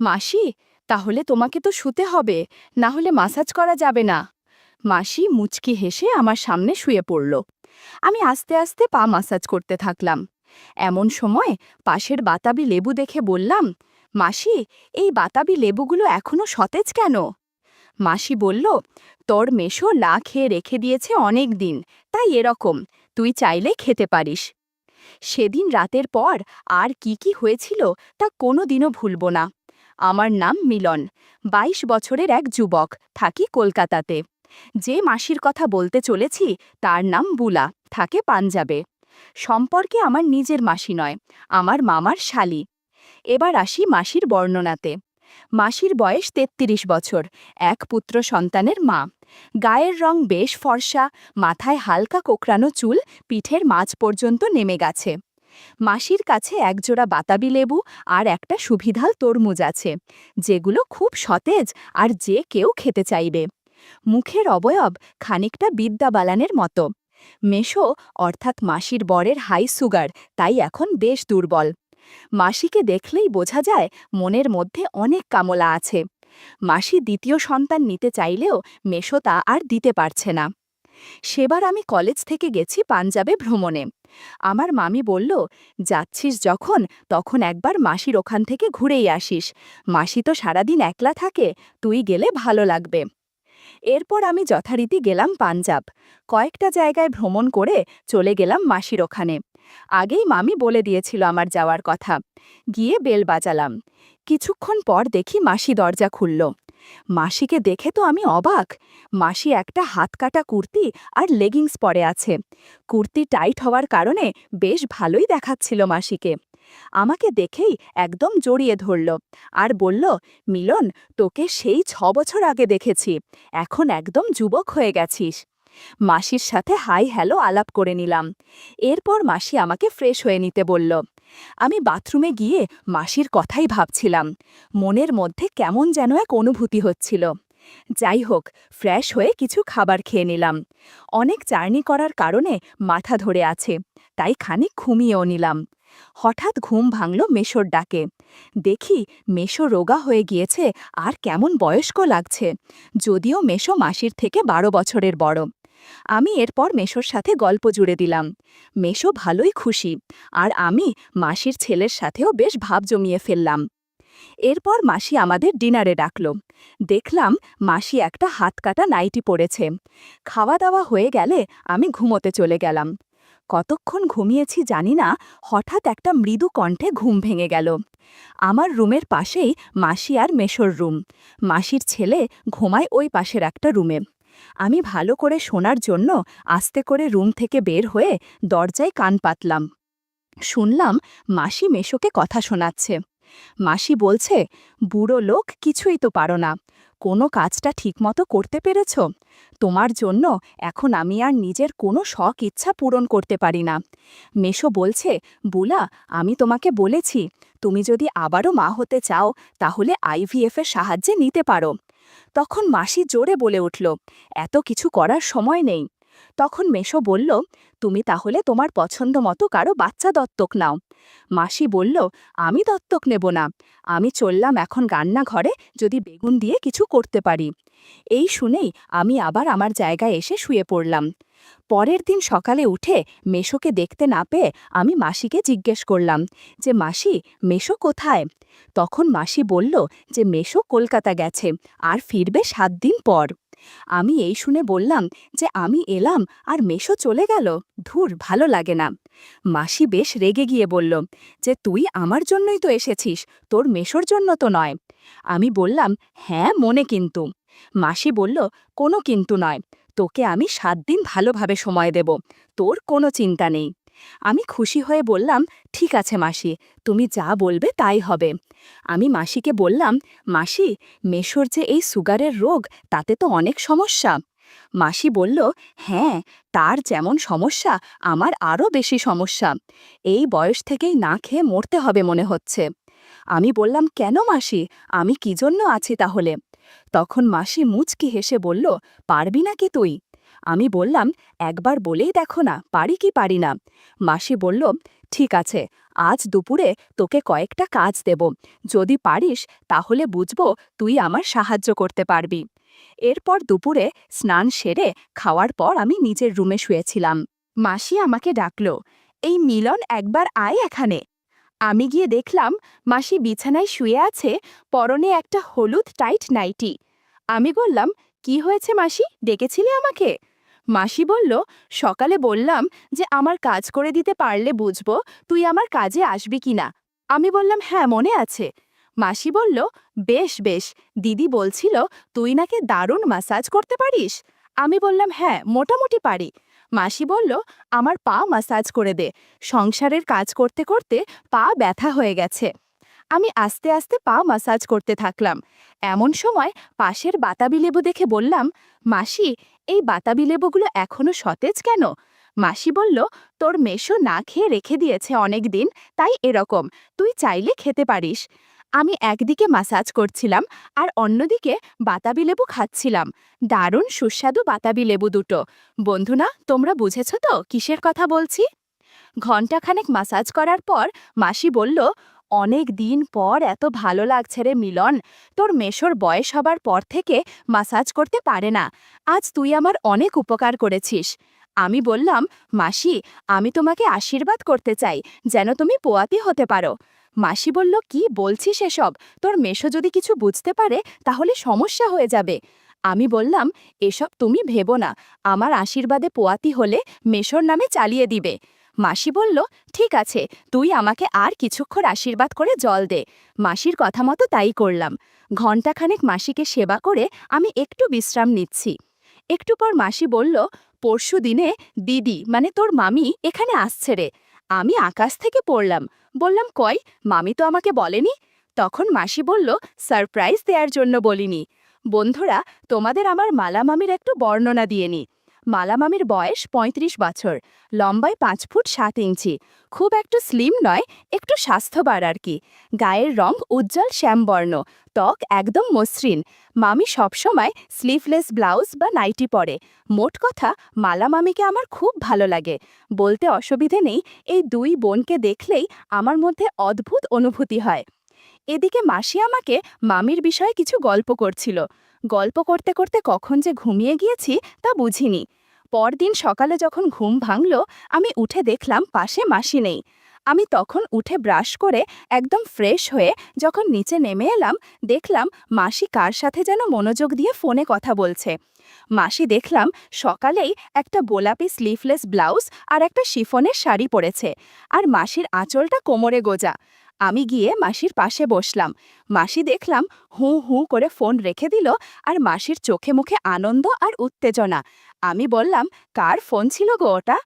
মাসি, তাহলে তোমাকে তো শুতে হবে, না হলে মাসাজ করা যাবে না। মাসি মুচকি হেসে আমার সামনে শুয়ে পড়ল। আমি আস্তে আস্তে পা মাসাজ করতে থাকলাম। এমন সময় পাশের বাতাবি লেবু দেখে বললাম, মাসি, এই বাতাবি লেবুগুলো এখনো সতেজ কেন? মাসি বলল, তোর মেশো না খেয়ে রেখে দিয়েছে অনেক দিন, তাই এরকম, তুই চাইলে খেতে পারিস। সেদিন রাতের পর আর কি কি হয়েছিল তা কোনো দিনও ভুলব না। আমার নাম মিলন, ২২ বছরের এক যুবক, থাকি কলকাতাতে। যে মাসির কথা বলতে চলেছি তার নাম বুলা, থাকে পাঞ্জাবে। সম্পর্কে আমার নিজের মাসি নয়, আমার মামার শালি। এবার আসি মাসির বর্ণনাতে। মাসির বয়স ৩৩ বছর, এক পুত্র সন্তানের মা। গায়ের রং বেশ ফর্সা, মাথায় হালকা কোকড়ানো চুল পিঠের মাঝ পর্যন্ত নেমে গেছে। মাসির কাছে একজোড়া বাতাবি লেবু আর একটা সুবিধাল তরমুজ আছে, যেগুলো খুব সতেজ আর যে কেউ খেতে চাইবে। মুখের অবয়ব খানিকটা বিদ্যা বালানের মতো। মেশো অর্থাৎ মাসির বরের হাই সুগার, তাই এখন বেশ দুর্বল। মাসিকে দেখলেই বোঝা যায় মনের মধ্যে অনেক কামলা আছে। মাসি দ্বিতীয় সন্তান নিতে চাইলেও মেশো তা আর দিতে পারছে না। সেবার আমি কলেজ থেকে গেছি পাঞ্জাবে ভ্রমণে। আমার মামি বলল, যাচ্ছিস যখন তখন একবার মাসির ওখান থেকে ঘুরেই আসিস, মাসি তো সারাদিন একলা থাকে, তুই গেলে ভালো লাগবে। এরপর আমি যথারীতি গেলাম পাঞ্জাব। কয়েকটা জায়গায় ভ্রমণ করে চলে গেলাম মাসির ওখানে। আগেই মামি বলে দিয়েছিল আমার যাওয়ার কথা। গিয়ে বেল বাজালাম। কিছুক্ষণ পর দেখি মাসি দরজা খুলল। মাসিকে দেখে তো আমি অবাক। মাসি একটা হাতকাটা কুর্তি আর লেগিংস পরে আছে। কুর্তি টাইট হওয়ার কারণে বেশ ভালোই দেখাচ্ছিল মাসিকে। আমাকে দেখেই একদম জড়িয়ে ধরল আর বলল, মিলন, তোকে সেই ৬ বছর আগে দেখেছি, এখন একদম যুবক হয়ে গেছিস। মাসির সাথে হাই হ্যালো আলাপ করে নিলাম। এরপর মাসি আমাকে ফ্রেশ হয়ে নিতে বলল। আমি বাথরুমে গিয়ে মাসির কথাই ভাবছিলাম। মনের মধ্যে কেমন যেন এক অনুভূতি হচ্ছিল। যাই হোক, ফ্রেশ হয়ে কিছু খাবার খেয়ে নিলাম। অনেক জার্নি করার কারণে মাথা ধরে আছে, তাই খানিক ঘুমিয়েও নিলাম। হঠাৎ ঘুম ভাঙল মেশোর ডাকে। দেখি মেশো রোগা হয়ে গিয়েছে আর কেমন বয়স্ক লাগছে, যদিও মেশো মাসির থেকে ১২ বছরের বড়। আমি এরপর মেশোর সাথে গল্প জুড়ে দিলাম। মেশো ভালোই খুশি, আর আমি মাসির ছেলের সাথেও বেশ ভাব জমিয়ে ফেললাম। এরপর মাসি আমাদের ডিনারে ডাকল। দেখলাম মাসি একটা হাতকাটা নাইটি পরেছে। খাওয়া দাওয়া হয়ে গেলে আমি ঘুমোতে চলে গেলাম। কতক্ষণ ঘুমিয়েছি জানি না, হঠাৎ একটা মৃদু কণ্ঠে ঘুম ভেঙে গেল। আমার রুমের পাশেই মাসি আর মেশোর রুম। মাসির ছেলে ঘুমায় ওই পাশের একটা রুমে। আমি ভালো করে শোনার জন্য আস্তে করে রুম থেকে বের হয়ে দরজায় কান পাতলাম। শুনলাম মাসি মেশোকে কথা শোনাচ্ছে। মাসি বলছে, বুড়ো লোক, কিছুই তো পারো না, কোনো কাজটা ঠিকমতো করতে পেরেছ? তোমার জন্য এখন আমি আর নিজের কোনো শখ ইচ্ছা পূরণ করতে পারি না। মেশো বলছে, বুলা, আমি তোমাকে বলেছি, তুমি যদি আবারও মা হতে চাও তাহলে IVF এর সাহায্যে নিতে পারো। তখন মাসি জোরে বলে উঠল, এত কিছু করার সময় নেই। তখন মেশো বলল, তুমি তাহলে তোমার পছন্দ মতো কারো বাচ্চা দত্তক নাও। মাসি বলল, আমি দত্তক নেব না, আমি চললাম এখন রান্নাঘরে, যদি বেগুন দিয়ে কিছু করতে পারি। এই শুনেই আমি আবার আমার জায়গায় এসে শুয়ে পড়লাম। পরের দিন সকালে উঠে মেশোকে দেখতে না পেয়ে আমি মাসিকে জিজ্ঞেস করলাম যে, মাসি, মেশো কোথায়? তখন মাসি বলল যে মেশো কলকাতা গেছে আর ফিরবে ৭ দিন পর। আমি এই শুনে বললাম যে আমি এলাম আর মেশো চলে গেল, ধুর, ভালো লাগে না। মাসি বেশ রেগে গিয়ে বলল যে, তুই আমার জন্যই তো এসেছিস, তোর মেশোর জন্য তো নয়। আমি বললাম, হ্যাঁ মনে কিন্তু। মাসি বলল, কোনো কিন্তু নয়, তোকে আমি ৭ দিন ভালোভাবে সময় দেব, তোর কোনো চিন্তা নেই। আমি খুশি হয়ে বললাম, ঠিক আছে মাসি, তুমি যা বলবে তাই হবে। আমি মাসিকে বললাম, মাসি, মেশোর যে এই সুগারের রোগ, তাতে তো অনেক সমস্যা। মাসি বলল, হ্যাঁ, তার যেমন সমস্যা আমার আরও বেশি সমস্যা। এই বয়স থেকেই না খেয়ে মরতে হবে মনে হচ্ছে। আমি বললাম, কেন মাসি, আমি কি জন্য আছি তাহলে? তখন মাসি মুচকি হেসে বলল, পারবি নাকি তুই? আমি বললাম, একবার বলেই দেখো না, পারি কি পারি না। মাসি বলল, ঠিক আছে, আজ দুপুরে তোকে কয়েকটা কাজ দেব। যদি পারিস তাহলে বুঝবো তুই আমার সাহায্য করতে পারবি। এরপর দুপুরে স্নান সেরে খাওয়ার পর আমি নিজের রুমে শুয়েছিলাম। মাসি আমাকে ডাকল, এই মিলন একবার আয় এখানে। আমি গিয়ে দেখলাম মাসি বিছানায় শুয়ে আছে, পরনে একটা হলুদ টাইট নাইটি। আমি বললাম, কি হয়েছে মাসি, ডেকেছিলে আমাকে? মাসি বলল, সকালে বললাম যে আমার কাজ করে দিতে পারলে বুঝবো তুই আমার কাজে আসবি কিনা। আমি বললাম, হ্যাঁ মনে আছে। মাসি বলল, বেশ বেশ, দিদি বলছিল তুই নাকি দারুণ ম্যাসাজ করতে পারিস। আমি বললাম, হ্যাঁ মোটামুটি পারি। মাসি বলল, আমার পা ম্যাসাজ করে দে, সংসারের কাজ করতে করতে পা ব্যথা হয়ে গেছে। আমি আস্তে আস্তে পা ম্যাসাজ করতে থাকলাম। এমন সময় পাশের বাতাবি লেবু দেখে বললাম, মাসি, এই বাতাবি লেবুগুলো এখনো সতেজ কেন? মাসি বলল, তোর মেশো না খেয়ে রেখে দিয়েছে অনেক দিন, তাই এরকম, তুই চাইলে খেতে পারিস। আমি একদিকে ম্যাসাজ করছিলাম আর অন্যদিকে বাতাবি লেবু খাচ্ছিলাম। দারুণ সুস্বাদু বাতাবি লেবু দুটো। বন্ধুরা, তোমরা বুঝেছ তো কিসের কথা বলছি? ঘণ্টাখানেক ম্যাসাজ করার পর মাসি বলল, অনেক দিন পর এত ভালো লাগছে রে মিলন। তোর মেশোর বয়স হবার পর থেকে ম্যাসাজ করতে পারে না। আজ তুই আমার অনেক উপকার করেছিস। আমি বললাম, মাসি, আমি তোমাকে আশীর্বাদ করতে চাই যেন তুমি পোয়াতি হতে পারো। মাসি বলল, কি বলছিস এসব? তোর মেশো যদি কিছু বুঝতে পারে তাহলে সমস্যা হয়ে যাবে। আমি বললাম, এসব তুমি ভেবো না, আমার আশীর্বাদে পোয়াতি হলে মেশোর নামে চালিয়ে দিবে। মাসি বলল, ঠিক আছে, তুই আমাকে আর কিছুক্ষণ আশীর্বাদ করে জল দে। মাসির কথা মতো তাই করলাম। ঘণ্টাখানেক মাসিকে সেবা করে আমি একটু বিশ্রাম নিচ্ছি। একটু পর মাসি বলল, পরশু দিনে দিদি মানে তোর মামি এখানে আসছে রে। আমি আকাশ থেকে পড়লাম। বললাম, কই, মামি তো আমাকে বলেনি। তখন মাসি বলল, সারপ্রাইজ দেওয়ার জন্য বলিনি। বন্ধুরা, তোমাদের আমার মালা মামির একটু বর্ণনা দিয়ে নি। মালা মামির বয়স ৩৫ বছর, লম্বায় ৫ ফুট ৭ ইঞ্চি, খুব একটু স্লিম নয়, একটু স্বাস্থ্যবার আর কি। গায়ের রং উজ্জ্বল শ্যামবর্ণ, ত্বক একদম মসৃণ। মামি সবসময় স্লিভলেস ব্লাউজ বা নাইটি পরে। মোট কথা, মালা মামিকে আমার খুব ভালো লাগে। বলতে অসুবিধে নেই, এই দুই বোনকে দেখলেই আমার মধ্যে অদ্ভুত অনুভূতি হয়। এদিকে মাসি আমাকে মামির বিষয়ে কিছু গল্প করছিল। গল্প করতে করতে কখন যে ঘুমিয়ে গিয়েছি তা বুঝিনি। পরদিন সকালে যখন ঘুম ভাঙল, আমি উঠে দেখলাম পাশে মাসি নেই। আমি তখন উঠে ব্রাশ করে একদম ফ্রেশ হয়ে যখন নিচে নেমে এলাম, দেখলাম মাসি কার সাথে যেন মনোযোগ দিয়ে ফোনে কথা বলছে। মাসি দেখলাম সকালেই একটা গোলাপি স্লিভলেস ব্লাউজ আর একটা শিফনের শাড়ি পরেছে, আর মাসির আঁচলটা কোমরে গোজা। আমি গিয়ে মাসির পাশে বসলাম। মাসি দেখলাম হু হু করে ফোন রেখে দিল, আর মাসির চোখে মুখে আনন্দ আর উত্তেজনা। আমি বললাম, কার ফোন ছিল গো ওটা?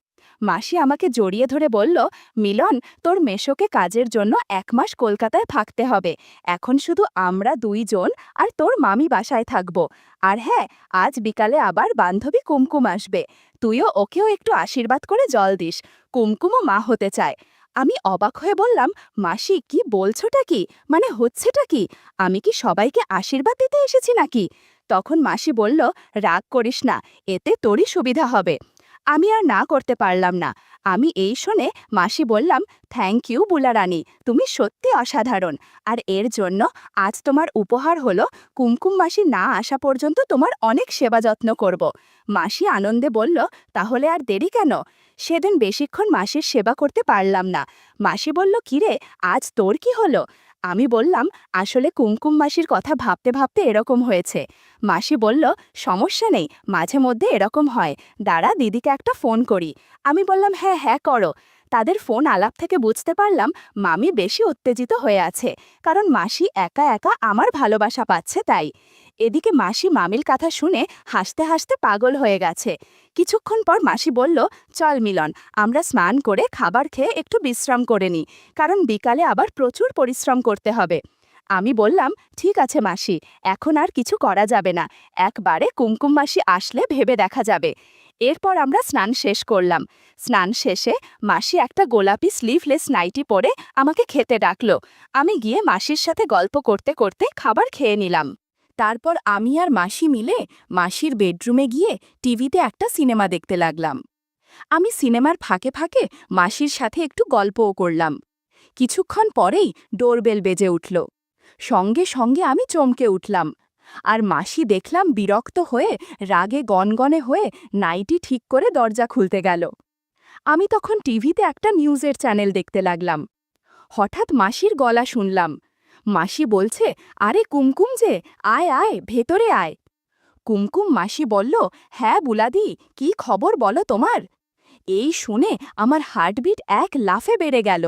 মাসি আমাকে জড়িয়ে ধরে বলল, মিলন, তোর মেশোকে কাজের জন্য ১ মাস কলকাতায় থাকতে হবে। এখন শুধু আমরা দুইজন আর তোর মামি বাসায় থাকব। আর হ্যাঁ, আজ বিকালে আবার বান্ধবী কুমকুম আসবে। তুইও ওকেও একটু আশীর্বাদ করে জল দিস, কুমকুমও মা হতে চায়। আমি অবাক হয়ে বললাম, মাসি, কি বলছোটা কি? মানে হচ্ছেটা কি? আমি কি সবাইকে আশীর্বাদ দিতে এসেছি নাকি? তখন মাসি বলল, রাগ করিস না, এতে তোরই সুবিধা হবে। আমি আর না করতে পারলাম না। আমি এই শুনে মাসি বললাম, থ্যাংক ইউ বুলা রানী, তুমি সত্যি অসাধারণ। আর এর জন্য আজ তোমার উপহার হলো কুমকুম মাসি না আসা পর্যন্ত তোমার অনেক সেবা যত্ন করব। মাসি আনন্দে বলল, তাহলে আর দেরি কেন? সেদিন বেশিক্ষণ মাসির সেবা করতে পারলাম না। মাসি বলল, কিরে, আজ তোর কি হলো? আমি বললাম, আসলে কুমকুম মাসির কথা ভাবতে ভাবতে এরকম হয়েছে। মাসি বলল, সমস্যা নেই, মাঝে মধ্যে এরকম হয়, দাঁড়া দিদিকে একটা ফোন করি। আমি বললাম, হ্যাঁ হ্যাঁ করো। তাদের ফোন আলাপ থেকে বুঝতে পারলাম মামি বেশি উত্তেজিত হয়ে আছে, কারণ মাসি একা একা আমার ভালোবাসা পাচ্ছে তাই। এদিকে মাসি মামির কথা শুনে হাসতে হাসতে পাগল হয়ে গেছে। কিছুক্ষণ পর মাসি বলল, চল মিলন, আমরা স্নান করে খাবার খেয়ে একটু বিশ্রাম করে নিই, কারণ বিকালে আবার প্রচুর পরিশ্রম করতে হবে। আমি বললাম, ঠিক আছে মাসি, এখন আর কিছু করা যাবে না, একবারে কুমকুম মাসি আসলে ভেবে দেখা যাবে। এরপর আমরা স্নান শেষ করলাম। স্নান শেষে মাসি একটা গোলাপি স্লিভলেস নাইটি পরে আমাকে খেতে ডাকলো। আমি গিয়ে মাসির সাথে গল্প করতে করতে খাবার খেয়ে নিলাম। তারপর আমি আর মাসি মিলে মাসির বেডরুমে গিয়ে টিভিতে একটা সিনেমা দেখতে লাগলাম। আমি সিনেমার ফাঁকে ফাঁকে মাসির সাথে একটু গল্পও করলাম। কিছুক্ষণ পরেই ডোরবেল বেজে উঠল। সঙ্গে সঙ্গে আমি চমকে উঠলাম। আর মাসি দেখলাম বিরক্ত হয়ে রাগে গনগনে হয়ে নাইটি ঠিক করে দরজা খুলতে গেল। আমি তখন টিভিতে একটা নিউজের চ্যানেল দেখতে লাগলাম। হঠাৎ মাসির গলা শুনলাম। মাসি বলছে, আরে কুমকুম যে, আয় আয় ভেতরে আয়। কুমকুম মাসি বলল, হ্যাঁ বুলাদি, কি খবর বলো তোমার? এই শুনে আমার হার্টবিট এক লাফে বেড়ে গেল।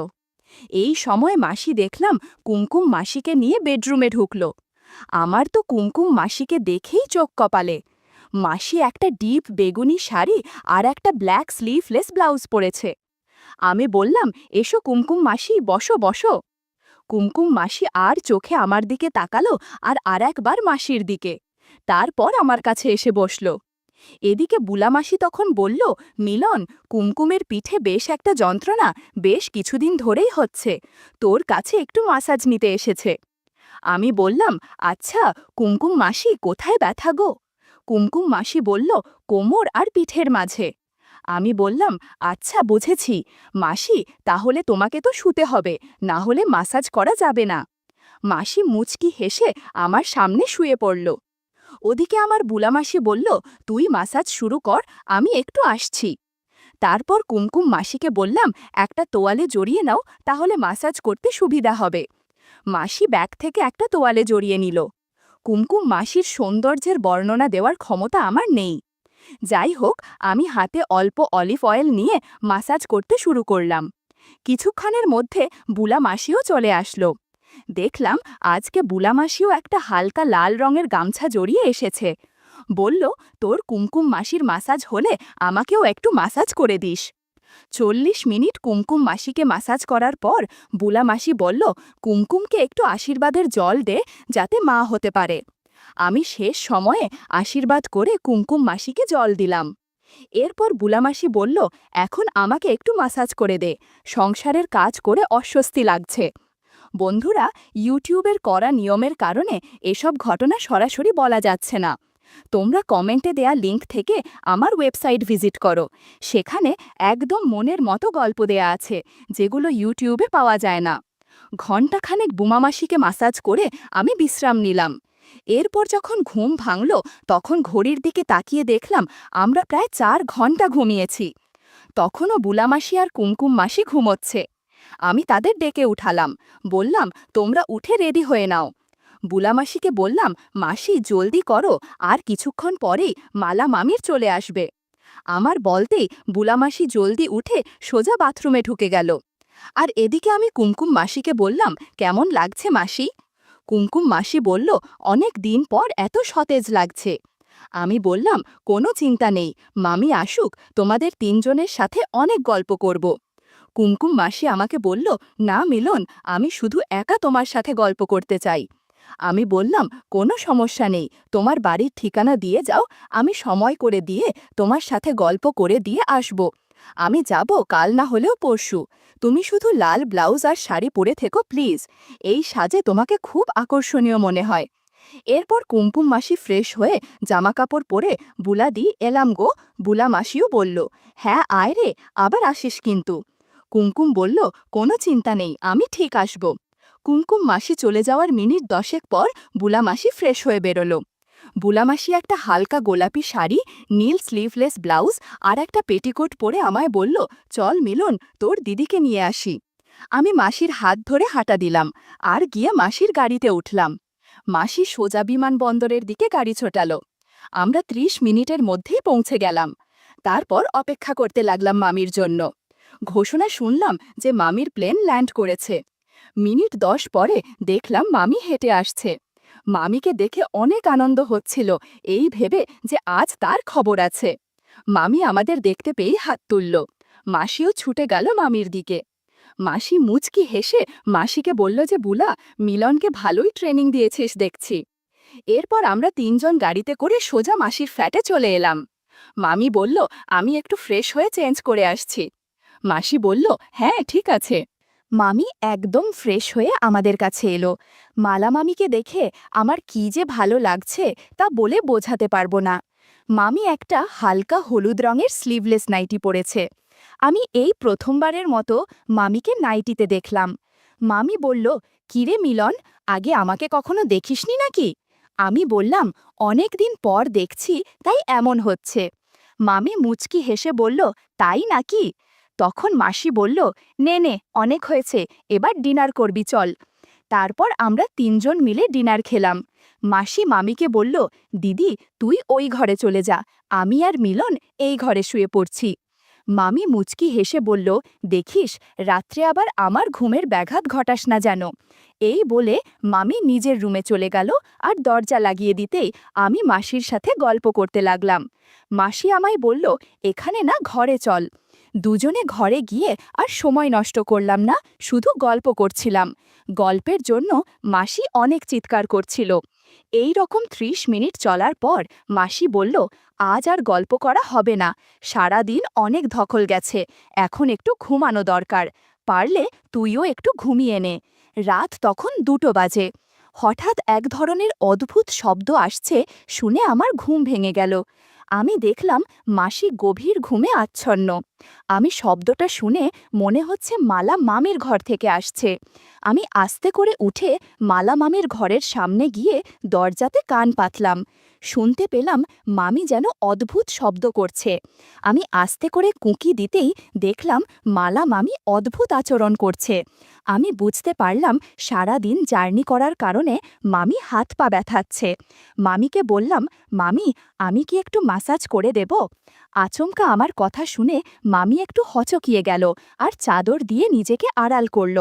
এই সময় মাসি দেখলাম কুমকুম মাসিকে নিয়ে বেডরুমে ঢুকল। আমার তো কুমকুম মাসিকে দেখেই চোখ কপালে। মাসি একটা ডিপ বেগুনি শাড়ি আর একটা ব্ল্যাক স্লিভলেস ব্লাউজ পরেছে। আমি বললাম, এসো কুমকুম মাসি, বসো বসো। কুমকুম মাসি আর চোখে আমার দিকে তাকালো আর একবার মাসির দিকে। তারপর আমার কাছে এসে বসল। এদিকে বুলামাসি তখন বলল, মিলন, কুমকুমের পিঠে বেশ একটা যন্ত্রণা বেশ কিছুদিন ধরেই হচ্ছে, তোর কাছে একটু মাসাজ নিতে এসেছে। আমি বললাম, আচ্ছা কুমকুম মাসি, কোথায় ব্যথা গো? কুমকুম মাসি বলল, কোমর আর পিঠের মাঝে। আমি বললাম, আচ্ছা বুঝেছি মাসি, তাহলে তোমাকে তো শুতে হবে, না হলে মাসাজ করা যাবে না। মাসি মুচকি হেসে আমার সামনে শুয়ে পড়ল। ওদিকে আমার বুলামাসি বলল, তুই মাসাজ শুরু কর, আমি একটু আসছি। তারপর কুমকুম মাসিকে বললাম, একটা তোয়ালে জড়িয়ে নাও, তাহলে মাসাজ করতে সুবিধা হবে। মাসি ব্যাগ থেকে একটা তোয়ালে জড়িয়ে নিল। কুমকুম মাসির সৌন্দর্যের বর্ণনা দেওয়ার ক্ষমতা আমার নেই। যাই হোক, আমি হাতে অল্প অলিভ অয়েল নিয়ে মাসাজ করতে শুরু করলাম। কিছুক্ষণের মধ্যে বুলা মাসিও চলে আসলো। দেখলাম আজকে বুলা মাসিও একটা হালকা লাল রঙের গামছা জড়িয়ে এসেছে। বলল, তোর কুমকুম মাসির মাসাজ হলে আমাকেও একটু মাসাজ করে দিস। 40 মিনিট কুমকুম মাসিকে মাসাজ করার পর বুলা মাসি বলল, কুমকুমকে একটু আশীর্বাদের জল দে, যাতে মা হতে পারে। আমি শেষ সময়ে আশীর্বাদ করে কুমকুম মাসিকে জল দিলাম। এরপর বুলামাসি বলল, এখন আমাকে একটু মাসাজ করে দে, সংসারের কাজ করে অস্বস্তি লাগছে। বন্ধুরা, ইউটিউবের করা নিয়মের কারণে এসব ঘটনা সরাসরি বলা যাচ্ছে না। তোমরা কমেন্টে দেয়া লিংক থেকে আমার ওয়েবসাইট ভিজিট করো। সেখানে একদম মনের মতো গল্প দেয়া আছে, যেগুলো ইউটিউবে পাওয়া যায় না। ঘণ্টাখানেক বুমামাসিকে মাসাজ করে আমি বিশ্রাম নিলাম। এরপর যখন ঘুম ভাঙল, তখন ঘড়ির দিকে তাকিয়ে দেখলাম আমরা প্রায় 4 ঘন্টা ঘুমিয়েছি। তখনও বুলামাসি আর কুমকুম মাসি ঘুমোচ্ছে। আমি তাদের ডেকে উঠালাম, বললাম, তোমরা উঠে রেডি হয়ে নাও। বুলামাসিকে বললাম, মাসি জলদি করো, আর কিছুক্ষণ পরেই মালা মামির চলে আসবে। আমার বলতেই বুলামাসি জলদি উঠে সোজা বাথরুমে ঢুকে গেল। আর এদিকে আমি কুমকুম মাসিকে বললাম, কেমন লাগছে মাসি? কুমকুম মাসি বলল, অনেক দিন পর এত সতেজ লাগছে। আমি বললাম, কোনো চিন্তা নেই, মামি আসুক, তোমাদের 3 জনের সাথে অনেক গল্প করব। কুমকুম মাসি আমাকে বলল, না মিলন, আমি শুধু একা তোমার সাথে গল্প করতে চাই। আমি বললাম, কোনো সমস্যা নেই, তোমার বাড়ির ঠিকানা দিয়ে যাও, আমি সময় করে দিয়ে তোমার সাথে গল্প করে দিয়ে আসব। আমি যাব কাল না হলেও পরশু। তুমি শুধু লাল ব্লাউজ আর শাড়ি পরে থেকো প্লিজ, এই সাজে তোমাকে খুব আকর্ষণীয় মনে হয়। এরপর কুমকুম মাসি ফ্রেশ হয়ে জামাকাপড় পরে, বুলাদি এলাম গো। বুলা মাসিও বলল, হ্যাঁ আয় রে, আবার আসিস কিন্তু। কুমকুম বলল, কোনো চিন্তা নেই, আমি ঠিক আসব। কুমকুম মাসি চলে যাওয়ার মিনিট 10 পর বুলা মাসি ফ্রেশ হয়ে বেরোলো। বুলা মাসি একটা হালকা গোলাপি শাড়ি, নীল স্লিভলেস ব্লাউজ আর একটা পেটিকোট পরে আমায় বলল, চল মিলন, তোর দিদিকে নিয়ে আসি। আমি মাসির হাত ধরে হাঁটা দিলাম আর গিয়ে মাসির গাড়িতে উঠলাম। মাসি সোজা বিমানবন্দরের দিকে গাড়ি ছোটালো। আমরা 30 মিনিটের মধ্যেই পৌঁছে গেলাম। তারপর অপেক্ষা করতে লাগলাম মামির জন্য। ঘোষণা শুনলাম যে মামির প্লেন ল্যান্ড করেছে। মিনিট 10 পরে দেখলাম মামি হেঁটে আসছে। মামিকে দেখে অনেক আনন্দ হচ্ছিল, এই ভেবে যে আজ তার খবর আছে। মামি আমাদের দেখতে পেয়েই হাত তুলল। মাসিও ছুটে গেল মামির দিকে। মাসি মুচকি হেসে মাসিকে বলল যে, বুলা, মিলনকে ভালোই ট্রেনিং দিয়েছিস দেখছি। এরপর আমরা 3 জন গাড়িতে করে সোজা মাসির ফ্ল্যাটে চলে এলাম। মামি বলল, আমি একটু ফ্রেশ হয়ে চেঞ্জ করে আসছি। মাসি বলল, হ্যাঁ ঠিক আছে। মামি একদম ফ্রেশ হয়ে আমাদের কাছে এলো। মালা মামিকে দেখে আমার কি যে ভালো লাগছে তা বলে বোঝাতে পারবো না। মামি একটা হালকা হলুদ রঙের স্লিভলেস নাইটি পরেছে। আমি এই প্রথমবারের মতো মামিকে নাইটিতে দেখলাম। মামি বলল, কিরে মিলন, আগে আমাকে কখনো দেখিসনি নাকি? আমি বললাম, অনেক দিন পর দেখছি, তাই এমন হচ্ছে। মামি মুচকি হেসে বলল, তাই নাকি? তখন মাসি বলল, নে নে, অনেক হয়েছে, এবার ডিনার করবি চল। তারপর আমরা তিনজন মিলে ডিনার খেলাম। মাসি মামিকে বলল, দিদি তুই ওই ঘরে চলে যা, আমি আর মিলন এই ঘরে শুয়ে পড়ছি। মামি মুচকি হেসে বলল, দেখিস রাত্রে আবার আমার ঘুমের ব্যাঘাত ঘটাস না যেন। এই বলে মামি নিজের রুমে চলে গেল, আর দরজা লাগিয়ে দিতেই আমি মাসির সাথে গল্প করতে লাগলাম। মাসি আমায় বলল, এখানে না ঘরে চল। দুজনে ঘরে গিয়ে আর সময় নষ্ট করলাম না, শুধু গল্প করছিলাম। গল্পের জন্য মাসি অনেক চিৎকার করছিল। এই রকম ৩০ মিনিট চলার পর মাসি বলল, আজ আর গল্প করা হবে না, সারা দিন অনেক ধকল গেছে, এখন একটু ঘুমানো দরকার, পারলে তুইও একটু ঘুমিয়ে নে। রাত তখন ২টো বাজে। হঠাৎ এক ধরনের অদ্ভুত শব্দ আসছে শুনে আমার ঘুম ভেঙে গেল। আমি দেখলাম মাসি গভীর ঘুমে আচ্ছন্ন। আমি শব্দটা শুনে মনে হচ্ছে মালা মামির ঘর থেকে আসছে। আমি আস্তে করে উঠে মালা মামির ঘরের সামনে গিয়ে দরজাতে কান পাতলাম। শুনতে পেলাম মামি যেন অদ্ভুত শব্দ করছে। আমি আস্তে করে কুঁকি দিতেই দেখলাম মালা মামি অদ্ভুত আচরণ করছে। আমি বুঝতে পারলাম সারা দিন জার্নি করার কারণে মামি হাত পা ব্যথাচ্ছে। মামিকে বললাম, মামি আমি কি একটু মাসাজ করে দেব? আচমকা আমার কথা শুনে মামি একটু হচকিয়ে গেল আর চাদর দিয়ে নিজেকে আড়াল করল।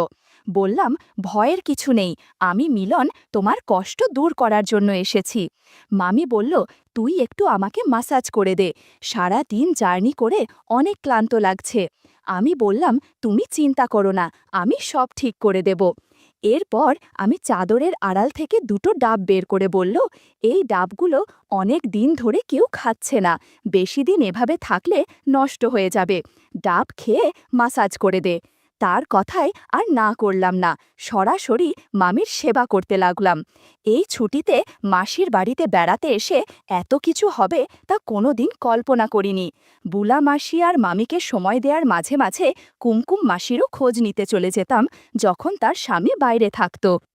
বললাম, ভয়ের কিছু নেই, আমি মিলন তোমার কষ্ট দূর করার জন্য এসেছি। মামি বলল, তুই একটু আমাকে মাসাজ করে দে, সারা দিন জার্নি করে অনেক ক্লান্ত লাগছে। আমি বললাম, তুমি চিন্তা করো না, আমি সব ঠিক করে দেব। এরপর আমি চাদরের আড়াল থেকে 2টো ডাব বের করে বলল, এই ডাবগুলো অনেক দিন ধরে কেউ খাচ্ছে না, বেশি দিন এভাবে থাকলে নষ্ট হয়ে যাবে, ডাব খেয়ে মাসাজ করে দে। তার কথায় আর না করলাম না, সরাসরি মামির সেবা করতে লাগলাম। এই ছুটিতে মাসির বাড়িতে বেড়াতে এসে এত কিছু হবে তা কোনোদিন কল্পনা করিনি। বুলা মাসি আর মামিকে সময় দেওয়ার মাঝে মাঝে কুমকুম মাসিরও খোঁজ নিতে চলে যেতাম যখন তার স্বামী বাইরে থাকত।